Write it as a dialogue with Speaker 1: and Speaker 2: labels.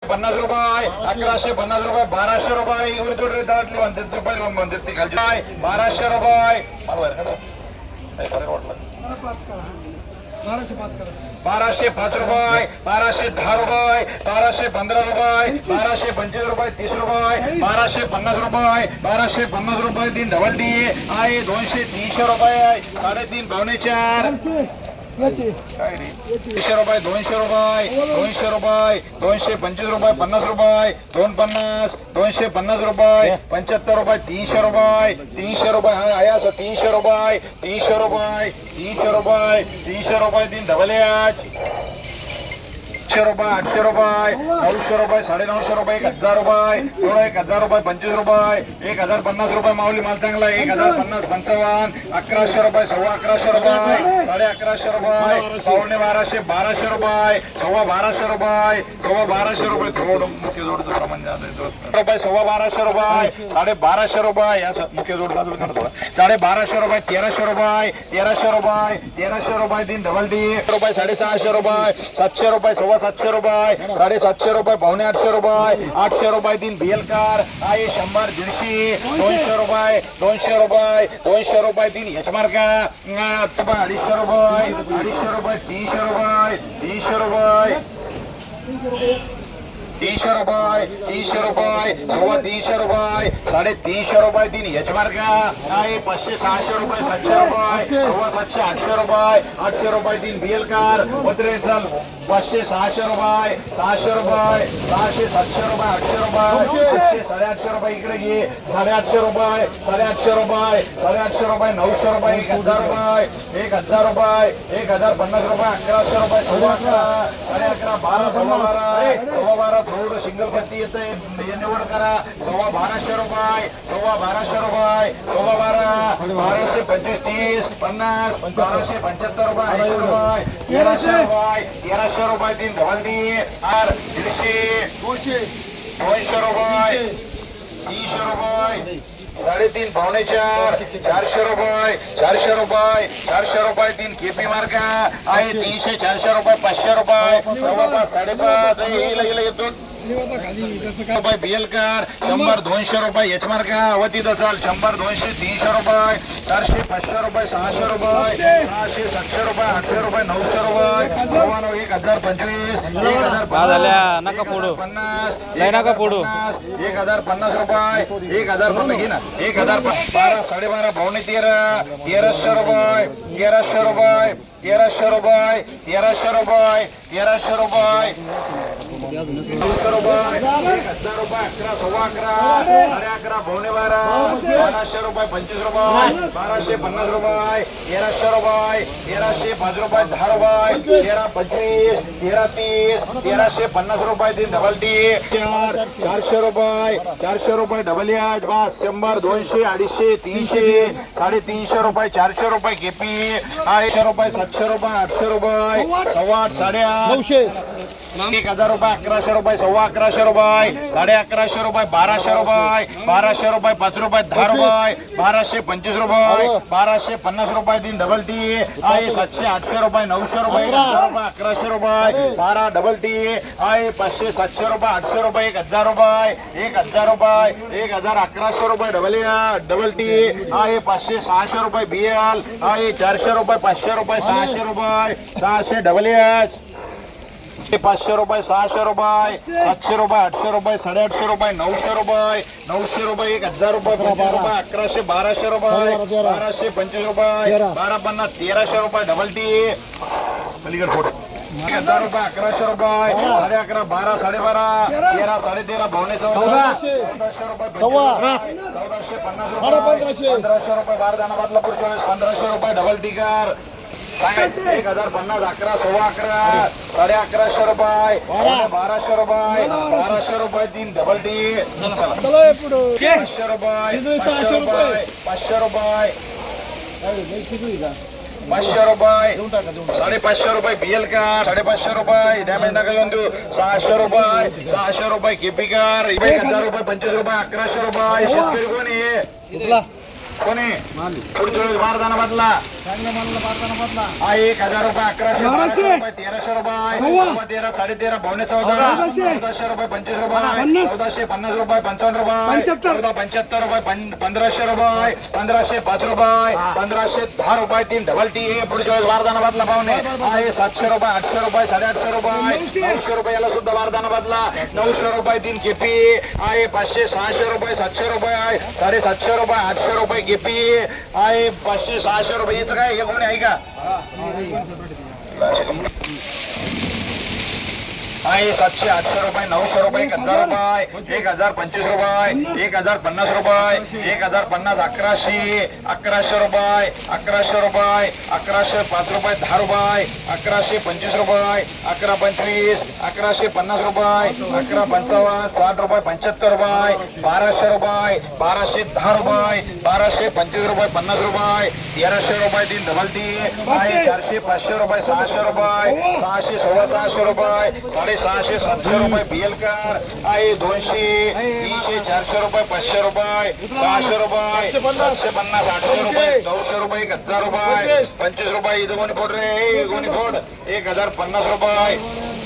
Speaker 1: 50 रुपये 1150 रुपये 1200 रुपये एवढी जोड दाटली 100 रुपये म्हणते ती खालची 1200 रुपये 1205 रुपये 1210 रुपये 1215 रुपये 1225 रुपये 30 रुपये 1250 रुपये 1250 रुपये 3 डबल डी आहे 200 रुपये 3.5 पावणे 4 300 रुपये 200 रुपये 200 रुपये 225 रुपये 50 रुपये 250 250 रुपये 75 रुपये 300 रुपये 300 रुपये आहे असं 300 रुपये 300 रुपये 300 रुपये 300 रुपये 3 डबल एच 800 रुपये 800 रुपये 900 रुपये 950 रुपये 1000 रुपये 1000 रुपये 25 रुपये 1050 रुपये माऊली माल चांगला 1050 55 1100 रुपये 11.5 रुपये 11.5 रुपये 1200 1200 रुपये 12.5 रुपये 12.5 रुपये थोडं मुख्य जोडचं प्रमाण जास्त रुपये 12.5 रुपये 12.5 रुपये या मुख्य जोड बाजूला काढतो 12.5 रुपये 1300 रुपये 1300 रुपये 3 डबल डी रुपये 650 रुपये 700 रुपये 700 रुपये 750 रुपये पावणे 800 रुपये 800 रुपये 3 बीएल कार आहे 100 150 200 रुपये 200 रुपये 200 रुपये 3 एच मार्का 250 रुपये 250 रुपये 300 रुपये 300 रुपये 300 रुपये 300 रुपये 300 रुपये 350 रुपये 3 एच मार्का आहे 500 600 रुपये 700 रुपये 700 800 रुपये 800 रुपये 3 बीएल कार 500 600 रुपये 600 रुपये 600 700 रुपये 800 रुपये 800 रुपये इकडे घे 850 रुपये 850 रुपये 850 रुपये 900 रुपये 1000 रुपये 1000 रुपये 1050 रुपये 1100 रुपये 11.5 12 थोडं सिंगल पत्ती येते निवड करा 1200 रुपये 1200 रुपये 1225 50 1275 रुपये 80 रुपये 1300 रुपये 1300 रुपये 3 डबल डी आर 150 200 रुपये 300 रुपये 3.5 पावणे 4 400 रुपये 400 रुपये 400 रुपये 3 केपी मार्का आहे 300 400 रुपये 500 रुपये 5.5 रुपये बीएल कार 100 200 रुपये एच मार्का अवती दसाल 100 200 300 रुपये 400 500 रुपये 600 रुपये 600 700 रुपये 800 रुपये 900 रुपये 1025
Speaker 2: नका फोडू
Speaker 1: 50
Speaker 2: नका फोडू
Speaker 1: 1050 रुपये 1050 घे ना 1000 12 12.5 पावणे 1300 रुपये 1300 रुपये 1300 रुपये 1300 रुपये 1300 रुपये 200 रुपये 1000 रुपये 11 11 पावणे 12 रुपये 25 रुपये 1250 रुपये 1300 रुपये 1305 रुपये 10 रुपये 1325 1330 1350 रुपये 3 डबल टी 400 रुपये डबल एच बस 100 200 250 300 350 रुपये 400 रुपये केपी 800 रुपये 700 रुपये 800 रुपये 1000 रुपये 1100 रुपये 11.5 रुपये 11.5 रुपये 1200 रुपये 5 रुपये 10 रुपये 1225 रुपये 1250 रुपये 3 डबल टी आहे 700 800 रुपये 900 रुपये 1100 रुपये 12 डबल टी आहे 500 700 रुपये 800 रुपये 1000 रुपये 1000 रुपये 1100 रुपये डबल टी आहे 500 600 रुपये बीएल आहे 400 रुपये 500 रुपये 600 रुपये 600 डबल एच 500 रुपये 600 रुपये 700 रुपये 800 रुपये 850 रुपये 900 रुपये 900 रुपये 1000 रुपये 1100 1200 रुपये 1225 रुपये 1250 1300 रुपये डबल टी अलीगड फोटो 1000 रुपये 1100 रुपये 11.5 12 12.5 13 13.5 पावणे 1400 रुपये 1450 रुपये 12 दानाबादला 1500 रुपये डबल टी कार 1050 11 11.5 11.5 रुपये 1200 रुपये 1200 रुपये 3 डबल टी 500 रुपये 500 रुपये 500 रुपये 500 रुपये 550 रुपये बीएल कार 550 रुपये डॅमेज नका घेऊन देऊ 600 रुपये केपी कार 1000 रुपये 25 रुपये 1100 रुपये शेतकरी कोण आहे कोणी पुढच्या वेळेस बारदाना बदला आहे 1000 रुपये 1100 रुपये 1300 रुपये 13 13.5 पावणे 14 1400 रुपये 25 रुपये 1450 रुपये 55 रुपये 75 रुपये 1500 रुपये 1505 रुपये 1510 रुपये 3 डबल टी पुढच्या वेळेस बारदाना बदला पावणे आहे 700 रुपये 800 रुपये 850 रुपये 900 रुपये याला सुद्धा बारदाना बदला 900 रुपये 3 केपी आहे 500 600 रुपये 700 रुपये 750 रुपये 800 रुपये केपी आहे 500 600 रुपये याचं काय हे कोणी आहे का आहे 700 800 रुपये 900 रुपये 1000 रुपये 1025 रुपये 1050 रुपये 1050 1100 रुपये 1100 रुपये 1105 रुपये 10 रुपये 1125 रुपये 1125 1150 रुपये 1155 60 रुपये 75 रुपये 1200 रुपये 1210 रुपये 1225 रुपये 50 रुपये 1300 रुपये 3 डबल टी आहे 400 500 रुपये 600 रुपये 600 650 रुपये 650 700 रुपये बिएलकर आहे 200 300 400 रुपये 500 रुपये 600 रुपये 750 800 रुपये 900 रुपये 1000 रुपये 25 रुपये इथं कोणी फोड रे कोणी फोड 1050 रुपये